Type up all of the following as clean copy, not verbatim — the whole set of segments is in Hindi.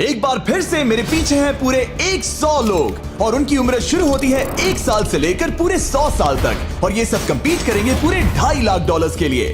एक बार फिर से मेरे पीछे हैं पूरे 100 लोग और उनकी उम्र शुरू होती है 1 साल से लेकर पूरे 100 साल तक और ये सब कंपीट करेंगे पूरे $2.5 लाख के लिए।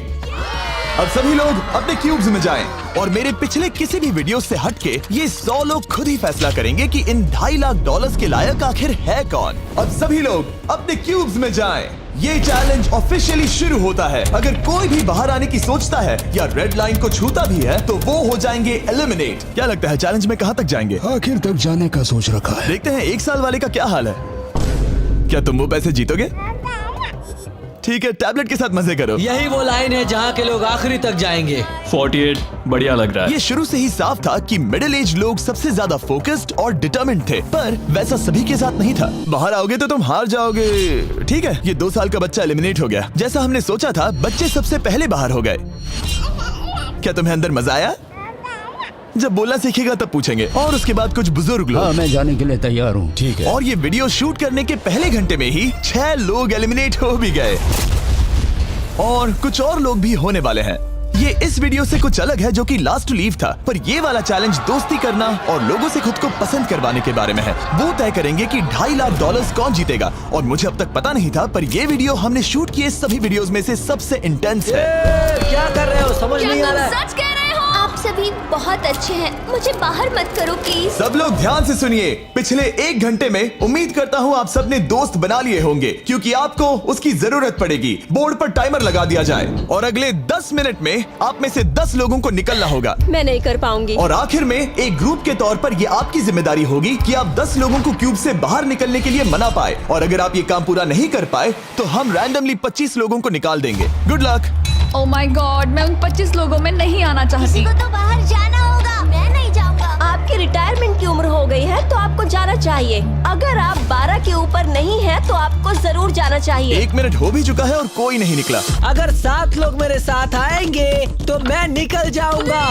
अब सभी लोग अपने क्यूब्स में जाएं और मेरे पिछले किसी भी वीडियो से हटके ये 100 लोग खुद ही फैसला करेंगे कि इन $2.5 लाख के लायक आखिर है कौन। अब सभी लोग अपने क्यूब्स में जाएं। ये चैलेंज ऑफिशियली शुरू होता है। अगर कोई भी बाहर आने की सोचता है या रेड लाइन को छूता भी है तो वो हो जाएंगे एलिमिनेट। क्या लगता है चैलेंज में कहाँ तक जाएंगे? आखिर तक जाने का सोच रखा है। देखते हैं 1 साल वाले का क्या हाल है। क्या तुम वो पैसे जीतोगे? ठीक है, टैबलेट के साथ मजे करो। यही वो लाइन है जहाँ के लोग आखिरी तक जाएंगे। 48 बढ़िया लग रहा है। ये शुरू से ही साफ था कि मिडिल एज लोग सबसे ज्यादा फोकस्ड और डिटरमिन्ड थे, पर वैसा सभी के साथ नहीं था। बाहर आओगे तो तुम हार जाओगे। ठीक है, ये 2 साल का बच्चा एलिमिनेट हो गया। जैसा हमने सोचा था, बच्चे सबसे पहले बाहर हो गए। क्या तुम्हें अंदर मजा आया? जब बोलना सीखेगा तब पूछेंगे। और उसके बाद कुछ बुजुर्ग लोग। हाँ, मैं जाने के लिए तैयार हूँ। ठीक है। और ये वीडियो शूट करने के पहले घंटे में ही 6 लोग एलिमिनेट हो भी गए और कुछ और लोग भी होने वाले हैं। ये इस वीडियो से कुछ अलग है जो कि लास्ट टू लीव था, पर ये वाला चैलेंज दोस्ती करना और लोगों से खुद को पसंद करवाने के बारे में है। वो तय करेंगे कि $2.5 लाख कौन जीतेगा और मुझे अब तक पता नहीं था, पर ये वीडियो हमने शूट किए सभी वीडियोस में से सबसे इंटेंस है। क्या कर रहे हो? समझ क्या नहीं आ तुम रहा है। सच कह रहे हो? आप सभी बहुत अच्छे हैं, मुझे बाहर मत करो प्लीज। सब लोग ध्यान से सुनिए। पिछले 1 घंटे में उम्मीद करता हूँ आप सबने दोस्त बना लिए होंगे, क्योंकि आपको उसकी जरूरत पड़ेगी। बोर्ड पर टाइमर लगा दिया जाए और अगले 10 मिनट में आप में से 10 लोगों को निकलना होगा। मैं नहीं कर पाऊंगी। और आखिर में एक ग्रुप के तौर पर ये आपकी जिम्मेदारी होगी कि आप 10 लोगों को क्यूब से बाहर निकलने के लिए मना पाए। और अगर आप ये काम पूरा नहीं कर पाए तो हम रैंडमली 25 लोगों को निकाल देंगे। Good luck. Oh my God, मैं उन 25 लोगों में नहीं आना चाहती। किसी को तो बाहर जाना होगा। मैं नहीं जाऊंगा। आपकी रिटायरमेंट की उम्र हो गई है तो आपको जाना चाहिए। अगर आप 12 के ऊपर नहीं हैं तो आपको जरूर जाना चाहिए। 1 मिनट हो भी चुका है और कोई नहीं निकला। अगर 7 लोग मेरे साथ आएंगे तो मैं निकल जाऊंगा।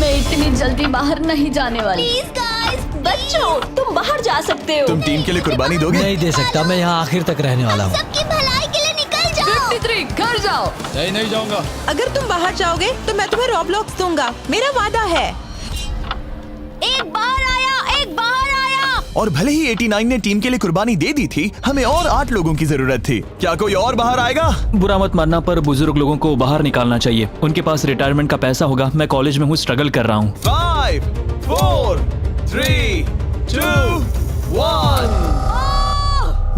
मैं इतनी जल्दी बाहर नहीं जाने वाली। प्लीज गाइस, बच्चों तुम बाहर जा सकते हो। तुम टीम के लिए कुर्बानी दोगे? नहीं दे सकता, मैं यहाँ आखिर तक रहने वाला हूँ। सबकी भलाई के लिए निकल जाओ। 53 घर जाओ। नहीं जाऊंगा। अगर तुम बाहर जाओगे तो मैं तुम्हें रॉब्लॉक्स दूंगा, मेरा वादा है। एक बाहर आया, एक बाहर आया। और भले ही 89 ने टीम के लिए कुर्बानी दे दी थी, हमें और 8 लोगों की जरूरत थी। क्या कोई और बाहर आएगा? बुरा मत मानना, पर बुजुर्ग लोगों को बाहर निकालना चाहिए। उनके पास रिटायरमेंट का पैसा होगा। मैं कॉलेज में हूँ, स्ट्रगल कर रहा हूँ। 5 4 3 2 1।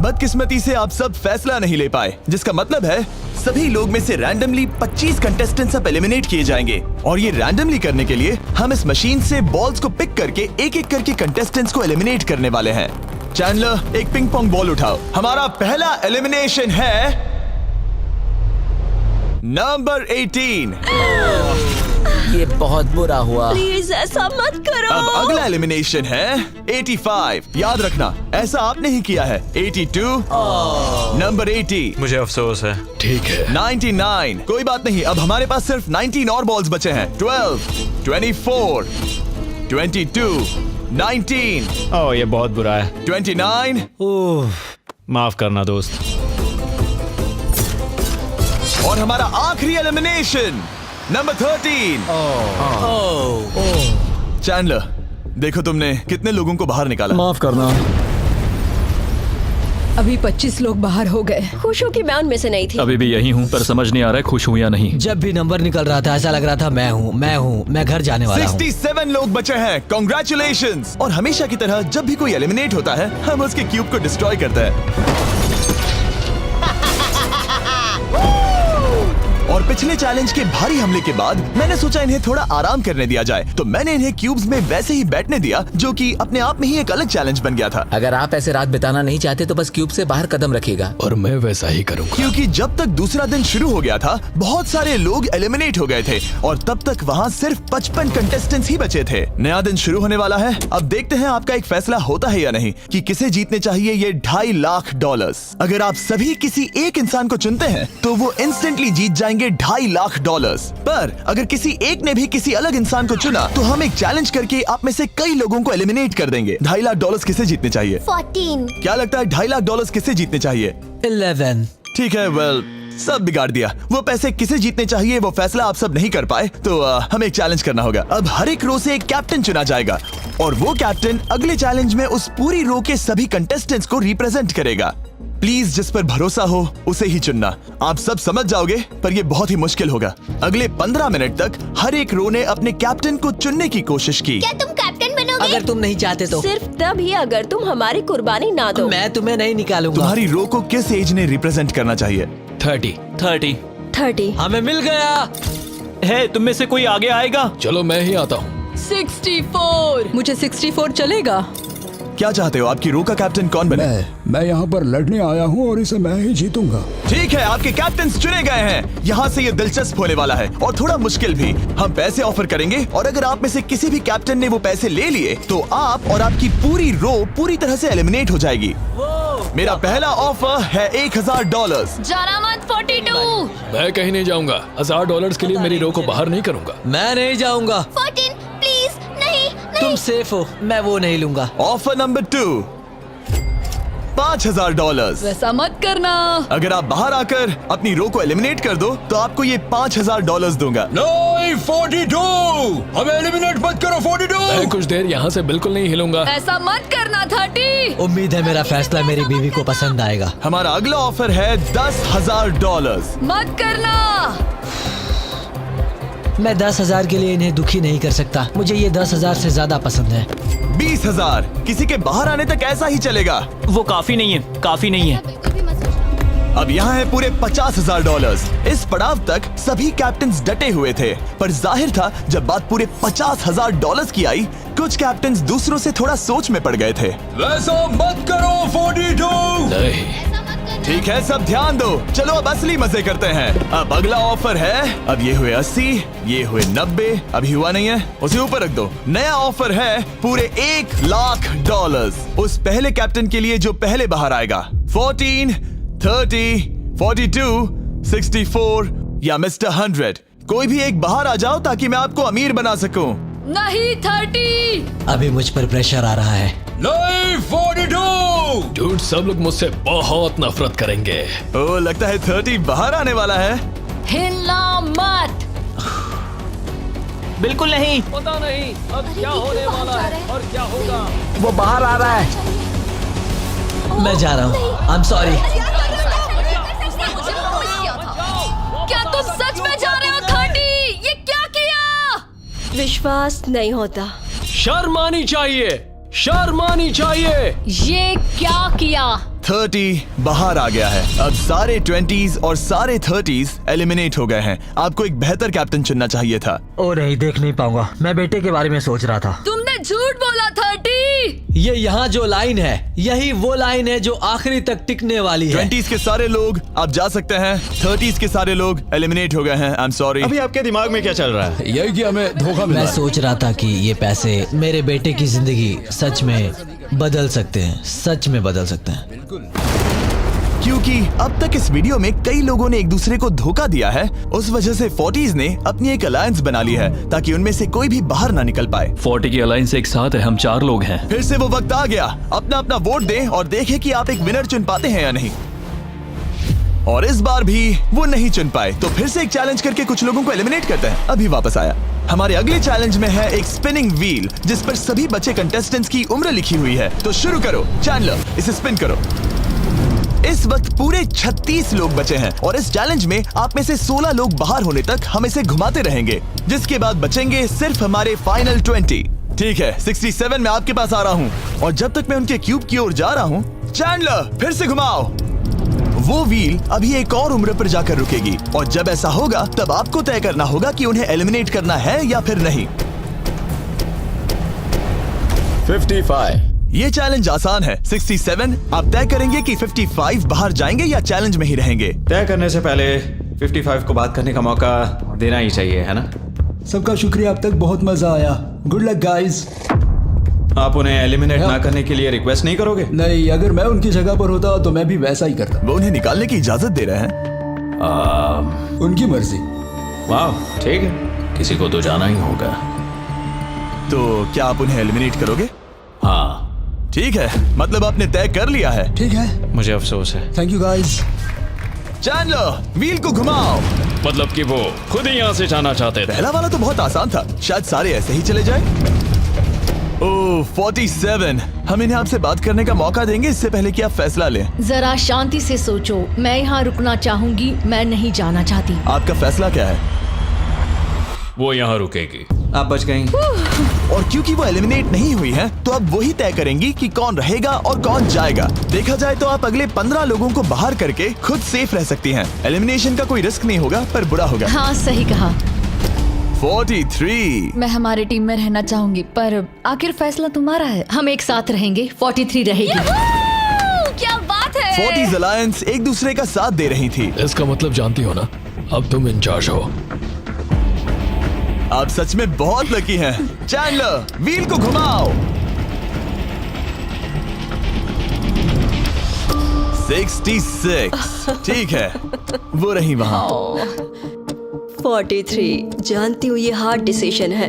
बदकिस्मती से आप सब फैसला नहीं ले पाए, जिसका मतलब है सभी लोग में से रैंडमली 25 कंटेस्टेंट्स अब एलिमिनेट किए जाएंगे। और ये रैंडमली करने के लिए हम इस मशीन से बॉल्स को पिक करके एक-एक करके कंटेस्टेंट्स को एलिमिनेट करने वाले हैं। चैंडलर, एक पिंग पोंग बॉल उठाओ। हमारा पहला एलिमिनेशन है नंबर 18। ये बहुत बुरा हुआ। प्लीज ऐसा मत करो। अब अगला एलिमिनेशन है 85। याद रखना, ऐसा आपने ही किया है। 82, नंबर 80, मुझे अफसोस है। ठीक है। 99। कोई बात नहीं, अब हमारे पास सिर्फ 19 और बॉल्स बचे हैं। 12, 24, 22, 19, ओह, ये बहुत बुरा है। 29, ओह, माफ करना दोस्त। और हमारा आखिरी एलिमिनेशन नंबर 13। चैंडलर, देखो तुमने कितने लोगों को बाहर निकाला। माफ करना। अभी 25 लोग बाहर हो गए। खुश हूँ कि मैं उनमें से नहीं थी। अभी भी यही हूँ, पर समझ नहीं आ रहा है खुश हूँ या नहीं। जब भी नंबर निकल रहा था ऐसा लग रहा था मैं घर जाने वाला हूँ। 67 लोग बचे हैं। कॉन्ग्रेचुलेशंस। और हमेशा की तरह जब भी कोई एलिमिनेट होता है, हम उसके क्यूब को डिस्ट्रॉय करते हैं। और पिछले चैलेंज के भारी हमले के बाद मैंने सोचा इन्हें थोड़ा आराम करने दिया जाए, तो मैंने इन्हें क्यूब्स में वैसे ही बैठने दिया, जो कि अपने आप में ही एक अलग चैलेंज बन गया था। अगर आप ऐसे रात बिताना नहीं चाहते तो बस क्यूब से बाहर कदम रखिएगा। और मैं वैसा ही करूँगा। क्योंकि जब तक दूसरा दिन शुरू हो गया था, बहुत सारे लोग एलिमिनेट हो गए थे और तब तक वहाँ सिर्फ 55 कंटेस्टेंट्स ही बचे थे। नया दिन शुरू होने वाला है। अब देखते हैं आपका एक फैसला होता है या नहीं कि किसे जीतने चाहिए ये $2.5 लाख। अगर आप सभी किसी एक इंसान को चुनते हैं तो वो इंस्टेंटली जीत जाएंगे $2.5 लाख। पर अगर किसी एक ने भी किसी अलग इंसान को चुना तो हम एक चैलेंज करके आप में से कई लोगों को एलिमिनेट कर देंगे। $2.5 लाख किसे जीतने चाहिए? 14। क्या लगता है $2.5 लाख किसे जीतने चाहिए? 11। ठीक है, वेल सब बिगाड़ दिया। वो पैसे किसे जीतने चाहिए वो फैसला आप सब नहीं कर पाए, तो हमें एक चैलेंज करना होगा। अब हर एक रो से एक कैप्टन चुना जाएगा और वो कैप्टन अगले चैलेंज में उस पूरी रो के सभी कंटेस्टेंट्स को रिप्रेजेंट करेगा। प्लीज जिस पर भरोसा हो उसे ही चुनना। आप सब समझ जाओगे, पर ये बहुत ही मुश्किल होगा। अगले 15 मिनट तक हर एक रो ने अपने कैप्टन को चुनने की कोशिश की। क्या तुम कैप्टन बनोगे? अगर तुम नहीं चाहते तो सिर्फ तब ही अगर तुम हमारी कुर्बानी ना दो। मैं तुम्हें नहीं निकालूंगा। तुम्हारी रो को किस एज ने रिप्रेजेंट करना चाहिए? 30। हमें मिल गया। है तुम में से कोई आगे आएगा? चलो मैं ही आता हूँ। 64। मुझे 64 चलेगा। क्या चाहते हो, आपकी रो का कैप्टन कौन बने? मैं यहाँ पर लड़ने आया हूँ और इसे मैं ही जीतूंगा। ठीक है, आपके कैप्टन चुने गए हैं। यहाँ से ये दिलचस्प होने वाला है और थोड़ा मुश्किल भी। हम पैसे ऑफर करेंगे और अगर आप में से किसी भी कैप्टन ने वो पैसे ले लिए तो आप और आपकी पूरी रो पूरी तरह से एलिमिनेट हो जाएगी। मेरा पहला ऑफर है $1000। जाना मत 42। मैं कहीं नहीं जाऊंगा। $1000 के लिए मेरी रो को बाहर नहीं करूंगा। मैं नहीं जाऊंगा। 14 प्लीज। नहीं तुम सेफ हो, मैं वो नहीं लूंगा। Offer number 2, $5000। वैसा मत करना। अगर आप बाहर आकर अपनी रो को एलिमिनेट कर दो तो आपको ये $5000 दूंगा। नहीं, 42। हमें एलिमिनेट मत करो। 42। मैं कुछ देर यहाँ से बिल्कुल नहीं हिलूंगा। ऐसा मत करना 30। उम्मीद है मेरा फैसला मेरी बीवी को पसंद आएगा। हमारा अगला ऑफर है $10,000। मत करना। मैं 10,000 के लिए इन्हें दुखी नहीं कर सकता। मुझे ये 10,000 से ज्यादा पसंद है। 20,000। किसी के बाहर आने तक ऐसा ही चलेगा। वो काफी नहीं है, काफी नहीं है। अब यहाँ है पूरे $50,000। इस पड़ाव तक सभी कैप्टन्स डटे हुए थे, पर जाहिर था जब बात पूरे $50,000 की आई, कुछ कैप्टन्स दूसरों से थोड़ा सोच में पड़ गए थे। वैसा मत करो 42। नहीं। ठीक है, सब ध्यान दो। चलो अब असली मजे करते हैं। अब अगला ऑफर है, अब ये हुए 80, ये हुए 90, अभी हुआ नहीं है, उसे ऊपर रख दो। नया ऑफर है पूरे $1,00,000 उस पहले कैप्टन के लिए जो पहले बाहर आएगा। 14, 30, 42, 64 या मिस्टर 100। कोई भी एक बाहर आ जाओ ताकि मैं आपको अमीर बना सकूं। नहीं 30। अभी मुझ पर प्रेशर आ रहा है। नहीं 42। डूड, सब लोग मुझसे बहुत नफरत करेंगे। ओ, लगता है 30 बाहर आने वाला है। हिलना मत। बिल्कुल नहीं। पता नहीं अब क्या होने वाला है और क्या होगा। वो बाहर आ रहा है। मैं जा रहा हूँ। आई एम सॉरी। क्या तुम सच में जा रहे हो 30? ये क्या किया? विश्वास नहीं होता। शर्म आनी चाहिए, शर्म आनी चाहिए। ये क्या किया? 30 बाहर आ गया है। अब सारे 20s और सारे 30s एलिमिनेट हो गए हैं। आपको एक बेहतर कैप्टन चुनना चाहिए था। ओ नहीं, देख नहीं पाऊंगा। मैं बेटे के बारे में सोच रहा था। तुमने झूठ बोला 30। ये यहाँ जो लाइन है, यही वो लाइन है जो आखिरी तक टिकने वाली है। 20s के सारे लोग आप जा सकते हैं, 30s के सारे लोग एलिमिनेट हो गए हैं। आई एम सॉरी। अभी आपके दिमाग में क्या चल रहा है? यही कि हमें धोखा मिला मैं है। सोच रहा था कि ये पैसे मेरे बेटे की जिंदगी सच में बदल सकते हैं, सच में बदल सकते हैं। क्योंकि अब तक इस वीडियो में कई लोगों ने एक दूसरे को धोखा दिया है, उस वजह से 40s ने अपनी एक अलायंस बना ली है ताकि उनमें से कोई भी बाहर ना निकल पाए। 40 की अलायंस एक साथ है, हम 4 लोग हैं। फिर से वो वक्त आ गया। अपना अपना वोट दें और देखें कि आप एक विनर चुन पाते हैं या नहीं। और इस बार भी वो नहीं चुन पाए, तो फिर से एक चैलेंज करके कुछ लोगों को एलिमिनेट करते हैं। अभी वापस आया। हमारे अगले चैलेंज में है एक स्पिनिंग व्हील जिस पर सभी बचे कंटेस्टेंट्स की उम्र लिखी हुई है। तो शुरू करो चैंडलर, इसे स्पिन करो। इस वक्त पूरे 36 लोग बचे हैं और इस चैलेंज में आप में से 16 लोग बाहर होने तक हम इसे घुमाते रहेंगे, जिसके बाद बचेंगे सिर्फ हमारे फाइनल 20। ठीक है, 67 में आपके पास आ रहा हूँ और जब तक मैं उनके क्यूब की ओर जा रहा हूँ, चैंडलर फिर से घुमाओ। वो व्हील अभी एक और उम्र पर जाकर रुकेगी और जब ऐसा होगा तब आपको तय करना होगा कि उन्हें एलिमिनेट करना है या फिर नहीं। 55। ये चैलेंज आसान है। 67 आप तय करेंगे कि 55 बाहर जाएंगे या चैलेंज में ही रहेंगे। तय करने से पहले 55 को बात करने का मौका देना ही चाहिए, है ना? सबका शुक्रिया, अब तक बहुत मजा आया। Good luck guys. आप उन्हें एलिमिनेट ना करने के लिए रिक्वेस्ट नहीं करोगे? नहीं, अगर मैं उनकी जगह पर होता तो मैं भी वैसा ही करता। वो उन्हें निकालने की इजाजत दे रहे हैं। उनकी मर्जी। वाह, ठीक है, किसी को तो जाना ही होगा। तो क्या आप उन्हें एलिमिनेट करोगे? हाँ। ठीक है, मतलब आपने तय कर लिया है। ठीक है, मुझे अफसोस है। Thank you guys. Chandler wheel को घुमाओ। मतलब कि वो खुद ही यहाँ से जाना चाहते थे। पहला वाला तो बहुत आसान था, शायद सारे ऐसे ही चले जाए। ओह 47, हम इन्हें आपसे बात करने का मौका देंगे इससे पहले कि आप फैसला लें। जरा शांति से सोचो, मैं यहाँ रुकना चाहूंगी, मैं नहीं जाना चाहती। आपका फैसला क्या है? वो यहाँ रुकेगी। आप बच गई। और क्योंकि वो एलिमिनेट नहीं हुई है तो अब वही तय करेंगी कि कौन रहेगा और कौन जाएगा। देखा जाए तो आप अगले 15 लोगों को बाहर करके खुद सेफ रह सकती हैं। एलिमिनेशन का कोई रिस्क नहीं होगा पर बुरा होगा। हाँ सही कहा। 43। मैं हमारे टीम में रहना चाहूंगी, पर आखिर फैसला तुम्हारा है। हम एक साथ रहेंगे। 43 रहेगी। क्या बात है। 40s अलायंस एक दूसरे का साथ दे रही थी। इसका मतलब जानती हो ना, अब तुम इंचार्ज हो। आप सच में बहुत लकी हैं। चैंडलर व्हील को घुमाओ। 66। ठीक है, वो रही वहां। 43। जानती हूँ ये हार्ड डिसीजन है,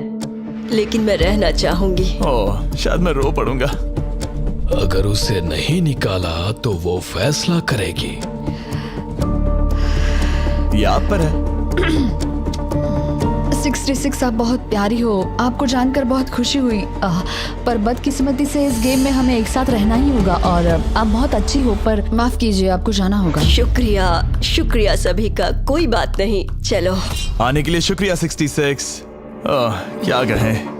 लेकिन मैं रहना चाहूंगी। ओह शायद मैं रो पड़ूंगा। अगर उसे नहीं निकाला तो वो फैसला करेगी। ये आप पर है। 66 आप बहुत प्यारी हो, आपको जानकर बहुत खुशी हुई। पर बदकिस्मती से इस गेम में हमें एक साथ रहना ही होगा। और आप बहुत अच्छी हो, पर माफ कीजिए, आपको जाना होगा। शुक्रिया शुक्रिया सभी का, कोई बात नहीं। चलो आने के लिए शुक्रिया 66। क्या कहें।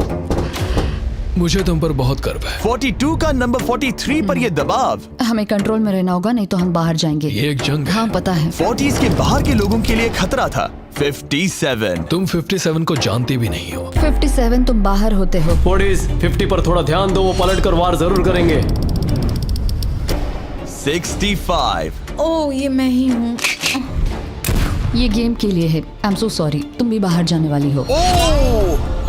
मुझे तुम पर बहुत गर्व है। 42 का नंबर 43 पर ये दबाव। हमें कंट्रोल में रहना होगा, नहीं तो हम बाहर जाएंगे। ये एक जंग है। हाँ पता है। 40s के बाहर के लोगों के लिए खतरा था। 57। तुम 57 को जानती भी नहीं हो। 57 तुम बाहर होते हो। 50 पर थोड़ा ध्यान दो, वो पलट कर वार जरूर करेंगे। 65। ओह ये मैं ही हूँ। ये गेम के लिए है। आई एम सो सॉरी, तुम भी बाहर जाने वाली हो।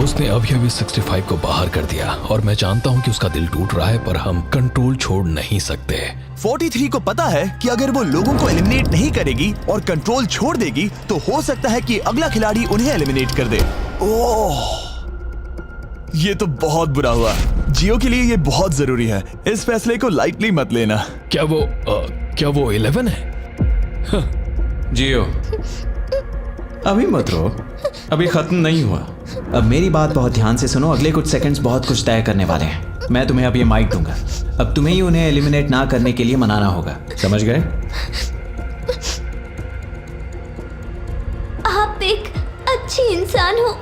उसने अभी 65 को बाहर कर दिया और मैं जानता हूँ कि उसका दिल टूट रहा है, पर हम कंट्रोल छोड़ नहीं सकते। 43 को पता है कि अगर वो लोगों को एलिमिनेट नहीं करेगी और कंट्रोल छोड़ देगी तो हो सकता है कि अगला खिलाड़ी उन्हें एलिमिनेट कर दे। ओह ये तो बहुत बुरा हुआ। जियो के लिए ये बहुत जरूरी है। इस फैसले को लाइटली मत लेना। क्या वो 11 है? जियो अभी मत रो, अभी खत्म नहीं हुआ। अब मेरी बात बहुत ध्यान से सुनो, अगले कुछ सेकंड्स बहुत कुछ तय करने वाले हैं। मैं तुम्हें अब ये माइक दूंगा, अब तुम्हें ही उन्हें एलिमिनेट ना करने के लिए मनाना होगा, समझ गए? आप एक अच्छी इंसान हो,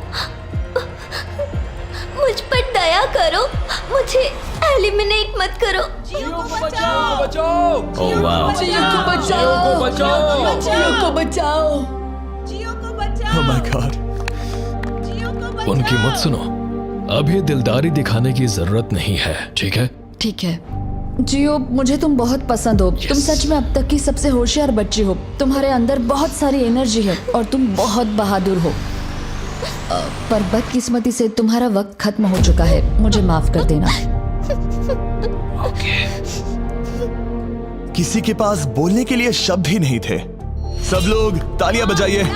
मुझ पर दया करो, मुझे एलिमिनेट मत करो। जियो को बचाओ। ओह वाह, जियो को बचाओ, जियो को बचाओ। Oh my God। उनकी मत सुनो, अभी दिलदारी दिखाने की जरूरत नहीं है, ठीक है? ठीक है जियो, मुझे तुम बहुत पसंद हो। तुम सच में अब तक की सबसे होशियार बच्ची हो। तुम्हारे अंदर बहुत सारी एनर्जी है और तुम बहुत बहादुर हो। पर बदकिस्मती से तुम्हारा वक्त खत्म हो चुका है, मुझे माफ कर देना। किसी के पास बोलने के लिए शब्द ही नहीं थे। सब लोग तालियां बजाइए।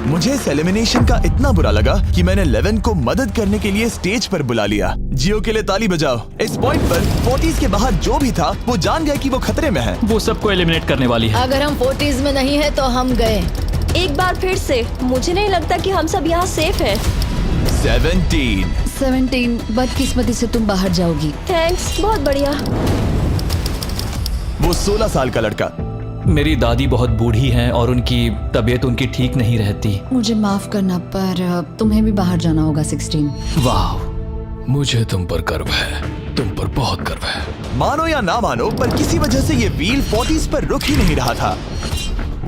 मुझे इस एलिमिनेशन का इतना बुरा लगा कि मैंने 11 को मदद करने के लिए स्टेज पर बुला लिया। जियो के लिए ताली बजाओ। इस पॉइंट पर 40s के बाहर जो भी था वो जान गया कि वो खतरे में है। वो सबको एलिमिनेट करने वाली है। अगर हम 40s में नहीं है तो हम गए। एक बार फिर से, मुझे नहीं लगता कि हम सब यहाँ सेफ हैं। 17। बदकिस्मती से तुम बाहर जाओगी। थैंक्स, बहुत बढ़िया। वो 16 साल का लड़का। मेरी दादी बहुत बूढ़ी हैं और उनकी तबीयत उनकी ठीक नहीं रहती। मुझे माफ करना, पर तुम्हें भी बाहर जाना होगा। 16। वाह, मुझे तुम पर गर्व है, तुम पर बहुत गर्व है। मानो या ना मानो, पर किसी वजह से ये व्हील 40s पर रुक ही नहीं रहा था।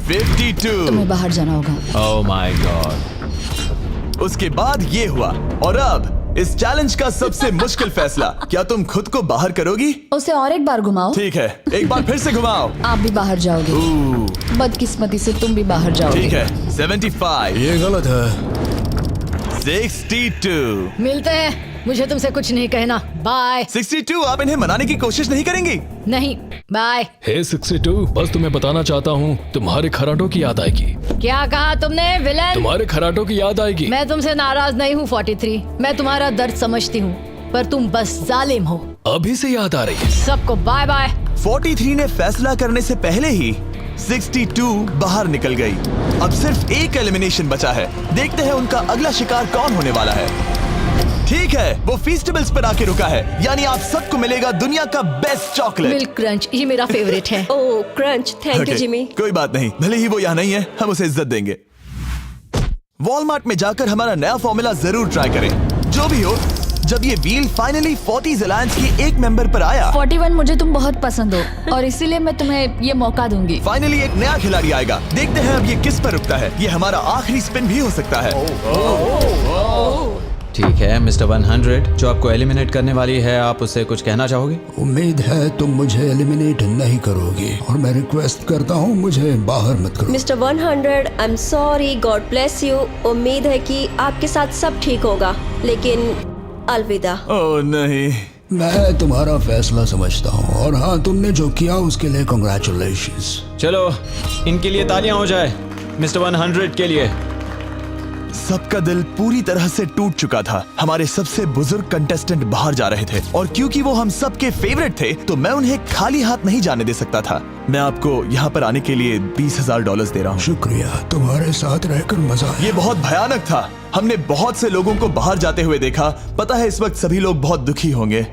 52। तुम्हें बाहर जाना होगा। ओह माय गॉड। उसके बाद ये हुआ और अब इस चैलेंज का सबसे मुश्किल फैसला। क्या तुम खुद को बाहर करोगी? उसे और एक बार घुमाओ। ठीक है, एक बार फिर से घुमाओ। आप भी बाहर जाओगे। बदकिस्मती से तुम भी बाहर जाओगे। ठीक है। 75। ये गलत है। 62। मिलते हैं, मुझे तुमसे कुछ नहीं कहना। बाय। 62। आप इन्हें मनाने की कोशिश नहीं करेंगी? नहीं, बाय। हे 62, बस तुम्हें बताना चाहता हूँ, तुम्हारे खराटों की याद आएगी। क्या कहा तुमने विलेन? तुम्हारे खराटों की याद आएगी। मैं तुमसे नाराज नहीं हूँ 43। मैं तुम्हारा दर्द समझती हूँ, पर तुम बस जालिम हो। अभी से याद आ रही है। सबको बाय बाय। 43 ने फैसला करने से पहले ही 62 बाहर निकल गई। अब सिर्फ एक एलिमिनेशन बचा है। देखते हैं उनका अगला शिकार कौन होने वाला है। ठीक है, वो फीस्टेबल्स पर आके रुका है, यानी आप सबको मिलेगा दुनिया का बेस्ट चॉकलेट। मिल्क क्रंच, ये मेरा फेवरेट है। ओह क्रंच, थैंक यू जिमी। कोई बात नहीं, भले ही वो यहाँ नहीं है, हम उसे इज्जत देंगे। वॉलमार्ट में जाकर हमारा नया फॉर्मूला जरूर ट्राई करें। जो भी हो, जब ये व्हील फाइनली 40s अलायंस के एक मेंबर पर आया, 41 मुझे तुम बहुत पसंद हो और इसीलिए मैं तुम्हें ये मौका दूंगी। फाइनली एक नया खिलाड़ी आएगा। देखते हैं अब ये किस पर रुकता है। ये हमारा आखिरी स्पिन भी हो सकता है। ठीक है मिस्टर 100, जो आपको एलिमिनेट करने वाली है, आप उससे कुछ कहना चाहोगे? उम्मीद है तुम मुझे एलिमिनेट नहीं करोगे और मैं रिक्वेस्ट करता हूँ मुझे बाहर मत करो। Mister 100, I am sorry, God bless you. उम्मीद है कि आपके साथ सब ठीक होगा, लेकिन अलविदा। ओह नहीं, मैं तुम्हारा फैसला समझता हूँ और हाँ, तुमने जो किया उसके लिए कांग्रेचुलेशंस। चलो इनके लिए तालियां हो जाए, मिस्टर 100 के लिए। सबका दिल पूरी तरह से टूट चुका था। हमारे सबसे बुजुर्ग कंटेस्टेंट बाहर जा रहे थे और क्योंकि वो हम सबके फेवरेट थे तो मैं उन्हें खाली हाथ नहीं जाने दे सकता था। मैं आपको यहाँ पर आने के लिए $20,000 दे रहा हूँ। शुक्रिया, तुम्हारे साथ रहकर मजा आया। ये बहुत भयानक था। हमने बहुत से लोगों को बाहर जाते हुए देखा। पता है इस वक्त सभी लोग बहुत दुखी होंगे,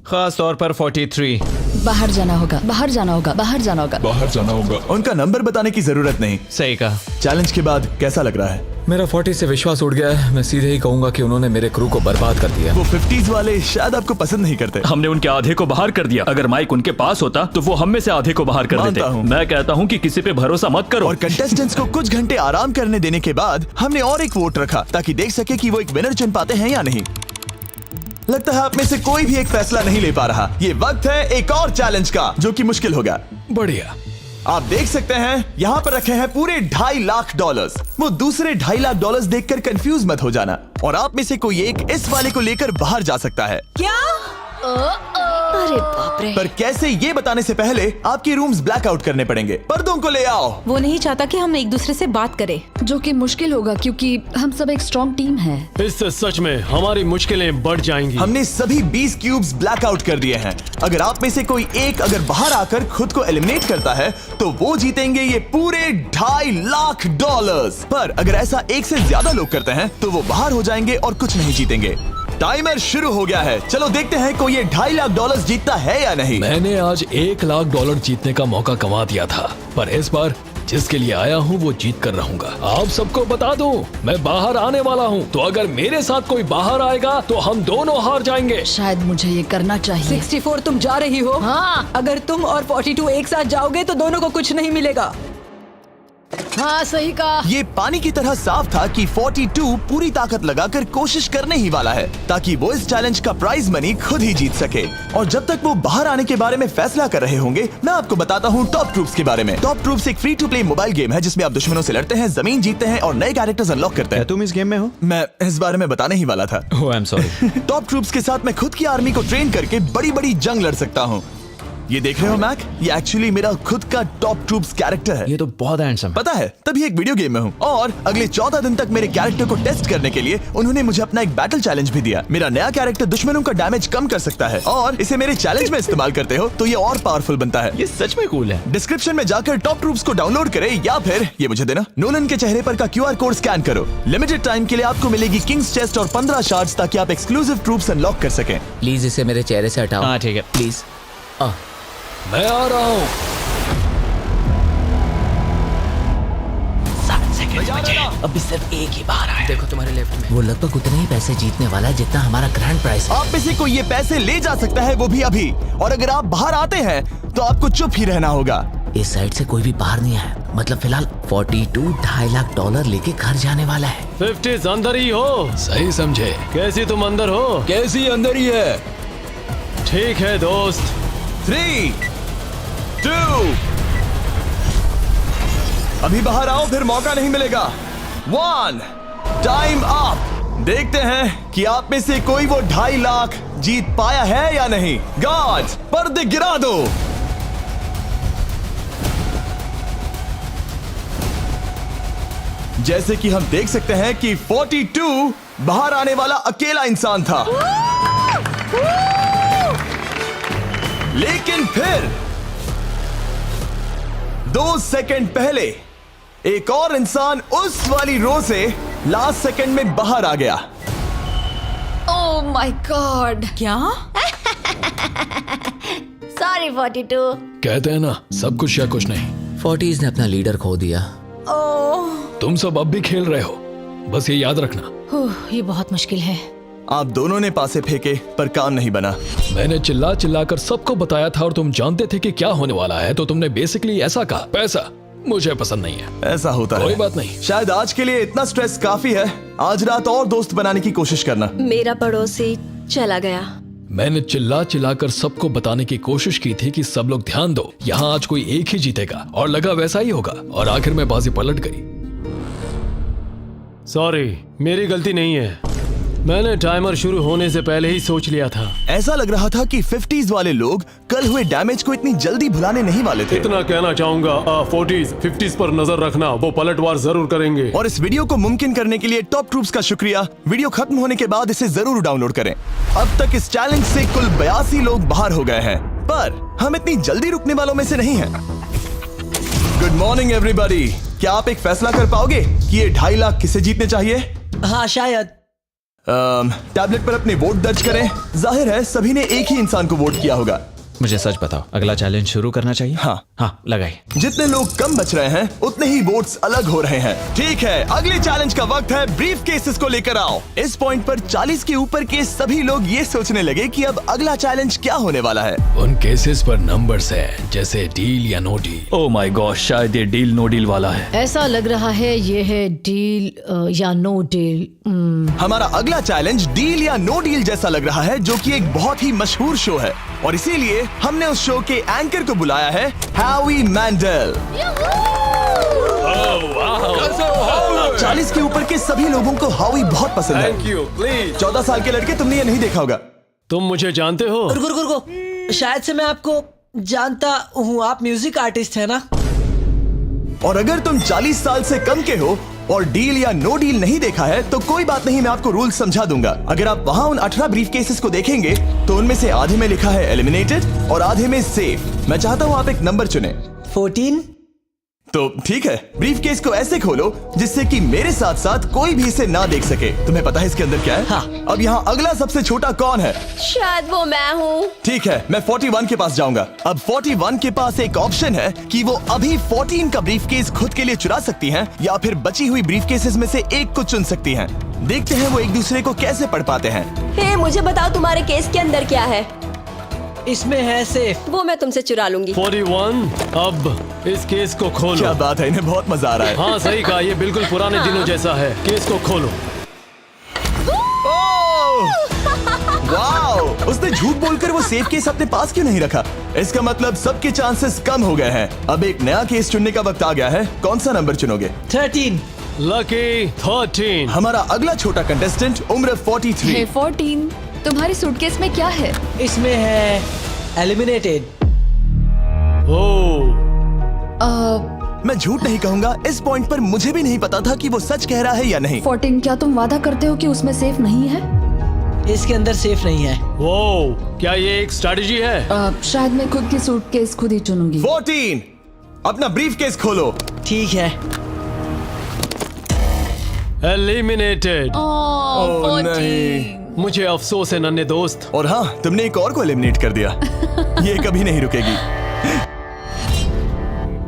खास तौर पर 43। बाहर जाना होगा, बाहर जाना होगा, बाहर जाना होगा, बाहर जाना होगा। उनका नंबर बताने की जरूरत नहीं। सही कहा। चैलेंज के बाद कैसा लग रहा है? मेरा 40 से विश्वास उड़ गया है। मैं सीधे ही कहूंगा कि उन्होंने मेरे क्रू को बर्बाद कर दिया। वो 50s वाले शायद आपको पसंद नहीं करते। हमने उनके आधे को बाहर कर दिया। अगर माइक उनके पास होता तो वो हम में से आधे को बाहर कर मानता देते। हूँ। मैं कहता हूँ कि किसी पे भरोसा मत करो। और कंटेस्टेंट्स को कुछ घंटे आराम करने देने के बाद हमने और एक वोट रखा ताकि देख सके कि वो एक विनर चुन पाते हैं या नहीं। लगता है आप में से कोई भी एक फैसला नहीं ले पा रहा। ये वक्त है एक और चैलेंज का, जो कि मुश्किल होगा। बढ़िया। आप देख सकते हैं यहाँ पर रखे हैं पूरे $2.5 लाख। वो दूसरे $2.5 लाख देखकर कंफ्यूज मत हो जाना। और आप में से कोई एक इस वाले को लेकर बाहर जा सकता है। क्या? अरे बाप रे। पर कैसे, ये बताने से पहले आपके रूम्स ब्लैकआउट करने पड़ेंगे। पर्दों को ले आओ। वो नहीं चाहता कि हम एक दूसरे से बात करें, जो कि मुश्किल होगा क्योंकि हम सब एक स्ट्रॉन्ग टीम है। इससे सच में हमारी मुश्किलें बढ़ जाएंगी। हमने सभी 20 क्यूब्स ब्लैकआउट कर दिए हैं। अगर आप में से कोई एक अगर बाहर आकर खुद को एलिमिनेट करता है तो वो जीतेंगे ये पूरे $2.5 लाख। पर अगर ऐसा एक से ज्यादा लोग करते हैं तो वो बाहर हो जाएंगे और कुछ नहीं जीतेंगे। टाइमर शुरू हो गया है। चलो देखते हैं कोई ये $2.5 लाख जीतता है या नहीं। मैंने आज $1 लाख जीतने का मौका कमा दिया था, पर इस बार जिसके लिए आया हूँ वो जीत कर रहूंगा। आप सबको बता दूं, मैं बाहर आने वाला हूँ, तो अगर मेरे साथ कोई बाहर आएगा तो हम दोनों हार जाएंगे। शायद मुझे ये करना चाहिए। 64 तुम जा रही हो? हाँ। अगर तुम और 42 एक साथ जाओगे तो दोनों को कुछ नहीं मिलेगा। हाँ सही कहा। ये पानी की तरह साफ था कि 42 पूरी ताकत लगाकर कोशिश करने ही वाला है ताकि वो इस चैलेंज का प्राइज मनी खुद ही जीत सके। और जब तक वो बाहर आने के बारे में फैसला कर रहे होंगे, मैं आपको बताता हूँ टॉप ट्रूप्स के बारे में। टॉप ट्रूप्स एक free to play mobile game है जिसमें आप दुश्मनों से लड़ते हैं, जमीन जीतते हैं और नए कैरेक्टर्स अनलॉक करते हैं। तुम इस गेम में हो? मैं इस बारे में बताने ही वाला था। Oh I am sorry. Top troops के साथ मैं खुद की आर्मी को ट्रेन करके बड़ी बड़ी जंग लड़ सकता हूँ। ये देख रहे हो मैक, ये एक्चुअली मेरा खुद का टॉप ट्रूप्स कैरेक्टर है। ये तो बहुत हैंडसम। पता है, तभी एक वीडियो गेम में हूँ। और अगले 14 दिन तक मेरे कैरेक्टर को टेस्ट करने के लिए उन्होंने मुझे अपना एक बैटल चैलेंज भी दिया। मेरा नया कैरेक्टर दुश्मनों का डैमेज कम कर सकता है और इसे मेरे चैलेंज में इस्तेमाल करते हो तो ये और पावरफुल बनता है। ये सच में कूल है। डिस्क्रिप्शन में जाकर टॉप ट्रूप्स को डाउनलोड करें या फिर ये मुझे देना, नोलन के चेहरे पर का QR कोड स्कैन करो। लिमिटेड टाइम के लिए आपको मिलेगी किंग्स चेस्ट और 15 शार्ड्स ताकि आप एक्सक्लूसिव ट्रूप्स अनलॉक कर सकें। प्लीज इसे मेरे चेहरे से हटाओ। हाँ ठीक है। प्लीज। मैं आ रहा हूँ। 7 सेकंड बचे। अभी सिर्फ एक ही बाहर आया। देखो तुम्हारे लेफ्ट में। वो लगभग उतने ही पैसे जीतने वाला है जितना हमारा ग्रैंड प्राइस है। आप में से कोई ये पैसे ले जा सकता है, वो भी अभी। और अगर आप बाहर आते हैं तो आपको चुप ही रहना होगा। इस साइड से कोई भी बाहर नहीं आया। मतलब फिलहाल 42 $2.5 लाख लेके घर जाने वाला है। 50s अंदर ही हो। सही समझे। कैसी तुम अंदर हो? कैसी अंदर ही है। ठीक है दोस्त। 3, 2, अभी बाहर आओ, फिर मौका नहीं मिलेगा। 1, टाइम अप। देखते हैं कि आप में से कोई वो $2.5 लाख जीत पाया है या नहीं। गार्ड्स, पर्दे गिरा दो। जैसे कि हम देख सकते हैं कि 42 बाहर आने वाला अकेला इंसान था, लेकिन फिर 2 सेकंड पहले एक और इंसान उस वाली रो से लास्ट सेकंड में बाहर आ गया। ओह माय गॉड। क्या? सॉरी 42। कहते हैं ना, सब कुछ या कुछ नहीं। 40s ने अपना लीडर खो दिया। तुम सब अब भी खेल रहे हो, बस ये याद रखना। ये बहुत मुश्किल है। आप दोनों ने पासे फेंके पर काम नहीं बना। मैंने चिल्ला चिल्ला कर सबको बताया था और तुम जानते थे कि क्या होने वाला है, तो तुमने बेसिकली ऐसा कहा, पैसा मुझे पसंद नहीं है। ऐसा होता है। कोई बात नहीं। शायद आज के लिए इतना स्ट्रेस काफी है। आज रात और दोस्त बनाने की कोशिश करना। मेरा पड़ोसी चला गया। मैंने चिल्ला चिल्ला कर सबको बताने की कोशिश की थी कि सब लोग ध्यान दो, यहाँ आज कोई एक ही जीतेगा, और लगा वैसा ही होगा, और आखिर में बाजी पलट गई। सॉरी, मेरी गलती नहीं है। मैंने टाइमर शुरू होने से पहले ही सोच लिया था। ऐसा लग रहा था कि 50s वाले लोग कल हुए डैमेज को इतनी जल्दी भुलाने नहीं वाले थे। इतना कहना चाहूंगा, 40s 50s पर नजर रखना, वो पलटवार जरूर करेंगे। और इस वीडियो को मुमकिन करने के लिए टॉप ट्रूप्स का शुक्रिया। वीडियो खत्म होने के बाद इसे जरूर डाउनलोड करें। अब तक इस चैलेंज से कुल 82 लोग बाहर हो गए हैं, पर हम इतनी जल्दी रुकने वालों में से नहीं हैं। Good morning everybody. क्या आप एक फैसला कर पाओगे कि ये 2.5 लाख किसे जीतने चाहिए? हाँ शायद। टैबलेट पर अपने वोट दर्ज करें। जाहिर है सभी ने एक ही इंसान को वोट किया होगा। मुझे सच बताओ, अगला चैलेंज शुरू करना चाहिए? हाँ लगाइए। जितने लोग कम बच रहे हैं उतने ही वोट्स अलग हो रहे हैं। ठीक है, अगले चैलेंज का वक्त है। ब्रीफ केसेस को लेकर आओ। इस पॉइंट पर 40 के ऊपर के सभी लोग ये सोचने लगे कि अब अगला चैलेंज क्या होने वाला है। उन केसेस पर नंबर्स हैं, जैसे डील या no deal. Oh my god, शायद ये डील नो डील वाला है। ऐसा लग रहा है ये है डील या नो डील। हमारा अगला चैलेंज डील या नो डील जैसा लग रहा है, जो कि एक बहुत ही मशहूर शो है, और इसीलिए हमने उस शो के एंकर को बुलाया है, हैवी मैंडल। 40 के ऊपर के सभी लोगों को हावी बहुत पसंद है। Thank you, please. 14 साल के लड़के, तुमने ये नहीं देखा होगा। तुम मुझे जानते हो? रुको, शायद से मैं आपको जानता हूँ। आप म्यूजिक आर्टिस्ट है ना? और अगर तुम 40 साल से कम के हो और डील या नो डील नहीं देखा है तो कोई बात नहीं, मैं आपको रूल समझा दूंगा। अगर आप वहां उन 18 ब्रीफ केसेस को देखेंगे तो उनमें से आधे में लिखा है एलिमिनेटेड और आधे में सेफ। मैं चाहता हूं आप एक नंबर चुने। 14। तो ठीक है, ब्रीफ केस को ऐसे खोलो जिससे कि मेरे साथ साथ कोई भी इसे ना देख सके। तुम्हें पता है इसके अंदर क्या है? हाँ। अब यहाँ अगला सबसे छोटा कौन है? शायद वो मैं हूँ। ठीक है, मैं 41 के पास जाऊंगा। अब 41 के पास एक ऑप्शन है कि वो अभी 14 का ब्रीफ केस खुद के लिए चुरा सकती हैं, या फिर बची हुई ब्रीफ केसेस में से एक को चुन सकती हैं। देखते हैं वो एक दूसरे को कैसे पढ़ पाते हैं। हे, मुझे बताओ तुम्हारे केस के अंदर क्या है? इसमें है सेफ। वो मैं तुमसे चुरा लूंगी। 41, अब इस केस को खोलो। क्या बात है, इन्हें बहुत मजा आ रहा है। हाँ सही कहा, ये बिल्कुल पुराने दिनों जैसा है। केस को खोलो। वाओ! उसने झूठ बोलकर वो सेफ केस अपने पास क्यों नहीं रखा? इसका मतलब सबके चांसेस कम हो गए हैं। अब एक नया केस चुनने का वक्त आ गया है। कौन सा नंबर चुनोगे? 13। लकी 13। हमारा अगला छोटा कंटेस्टेंट उम्र 43। हे 14, तुम्हारी सूटकेस में क्या है? इसमें है एलिमिनेटेड। ओह, मैं झूठ नहीं कहूंगा, इस पॉइंट पर मुझे भी नहीं पता था कि वो सच कह रहा है या नहीं। 14, क्या तुम वादा करते हो कि उसमें सेफ नहीं है? इसके अंदर सेफ नहीं है। वो क्या ये एक स्ट्रैटेजी है? शायद मैं खुद की सूटकेस खुद ही चुनूंगी। 14, अपना ब्रीफ केस खोलो। ठीक है। एलिमिनेटेड। ओह नहीं, मुझे अफसोस है नन्हे दोस्त। और हाँ, तुमने एक और को एलिमिनेट कर दिया। ये कभी नहीं रुकेगी।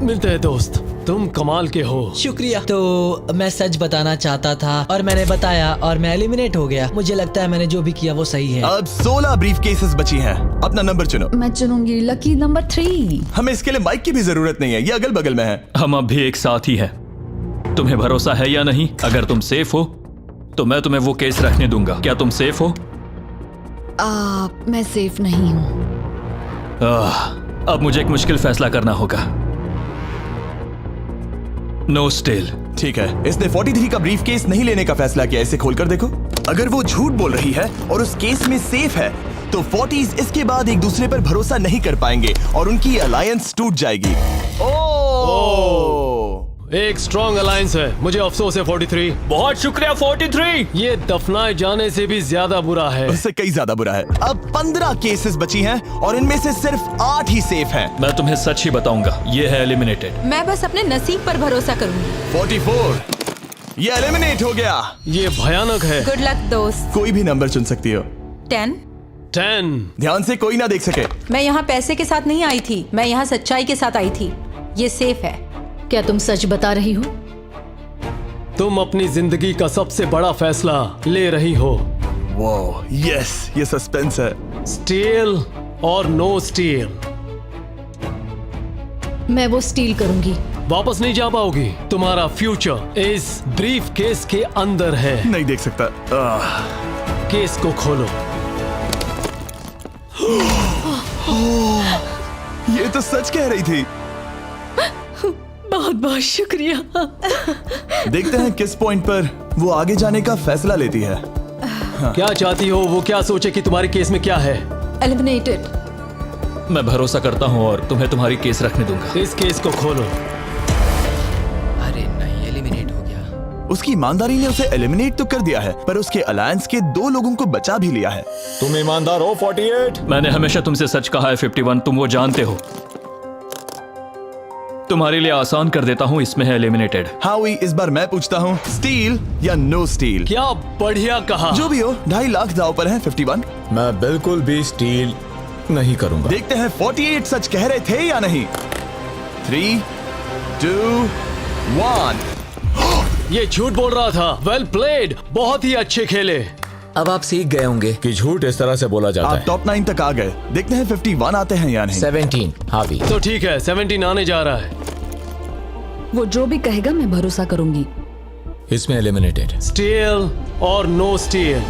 मिलते हैं दोस्त, तुम कमाल के हो। शुक्रिया। तो मैं सच बताना चाहता था और मैंने बताया और मैं एलिमिनेट हो गया। मुझे लगता है मैंने जो भी किया वो सही है। अब 16 ब्रीफ केसेस बची हैं। अपना नंबर चुनो। मैं चुनूंगी लकी नंबर 3। हमें इसके लिए माइक की भी जरूरत नहीं है, ये अगल बगल में है। हम अब भी एक साथ ही हैं। तुम्हें भरोसा है या नहीं? अगर तुम सेफ हो तो मैं तुम्हें वो केस रखने दूंगा। क्या तुम सेफ हो? मैं सेफ नहीं हूँ। अब मुझे एक मुश्किल फैसला करना होगा। Know still. ठीक है, इसने 43 का ब्रीफ केस नहीं लेने का फैसला किया। इसे खोलकर देखो। अगर वो झूठ बोल रही है और उस केस में सेफ है तो 40s इसके बाद एक दूसरे पर भरोसा नहीं कर पाएंगे और उनकी अलायंस टूट जाएगी। ओह! एक स्ट्रॉन्ग अलायंस है। मुझे अफसोस है 43। बहुत शुक्रिया 43। ये दफनाए जाने से भी ज्यादा बुरा है। उससे कई ज्यादा बुरा है। अब 15 केसेस बची हैं और इनमें से सिर्फ 8 ही सेफ हैं। मैं तुम्हें सच ही बताऊंगा, ये है एलिमिनेटेड। मैं बस अपने नसीब पर भरोसा करूंगी। 44 ये एलिमिनेट हो गया। ये भयानक है। गुड लक दोस्त। कोई भी नंबर चुन सकती हो। 10। 10। ध्यान से कोई ना देख सके। मैं यहाँ पैसे के साथ नहीं आई थी, मैं यहाँ सच्चाई के साथ आई थी। ये सेफ है। क्या तुम सच बता रही हो? तुम अपनी जिंदगी का सबसे बड़ा फैसला ले रही हो। वो यस, ये सस्पेंस है। स्टील और नो स्टील। मैं वो स्टील करूंगी। वापस नहीं जा पाओगी। तुम्हारा फ्यूचर इस ब्रीफ केस के अंदर है। नहीं देख सकता। केस को खोलो। ये तो सच कह रही थी। बहुत बहुत शुक्रिया। देखते हैं किस पॉइंट पर वो आगे जाने का फैसला लेती है। क्या चाहती हो? वो क्या सोचे कि तुम्हारे केस में क्या है? एलिमिनेटेड। मैं भरोसा करता हूँ और तुम्हें तुम्हारी केस रखने दूंगा। इस केस को खोलो। अरे नहीं, एलिमिनेट हो गया। उसकी ईमानदारी ने उसे एलिमिनेट तो कर दिया है, पर उसके अलायंस के 2 लोगों को बचा भी लिया है। तुम ईमानदार हो 48। मैंने हमेशा तुमसे सच कहा है 51, तुम वो जानते हो। तुम्हारे लिए आसान कर देता हूँ, इसमें है एलिमिनेटेड। हाउई, इस बार मैं पूछता हूँ, स्टील या नो स्टील? क्या बढ़िया कहा। जो भी हो, 2.5 लाख दांव पर है 51। मैं बिल्कुल भी स्टील नहीं करूंगा। देखते हैं 48 सच कह रहे थे या नहीं। 3, 2, 1। ये झूठ बोल रहा था। वेल प्लेड, बहुत ही अच्छे खेले। अब आप सीख गए होंगे कि झूठ इस तरह से बोला जाता आप है। टॉप 9 तक आ गए। देखते हैं 51 आते हैं या नहीं। 17 हावी। तो ठीक है, 17 आने जा रहा है। वो जो भी कहेगा मैं भरोसा करूंगी। इसमें एलिमिनेटेड। स्टील और no steal.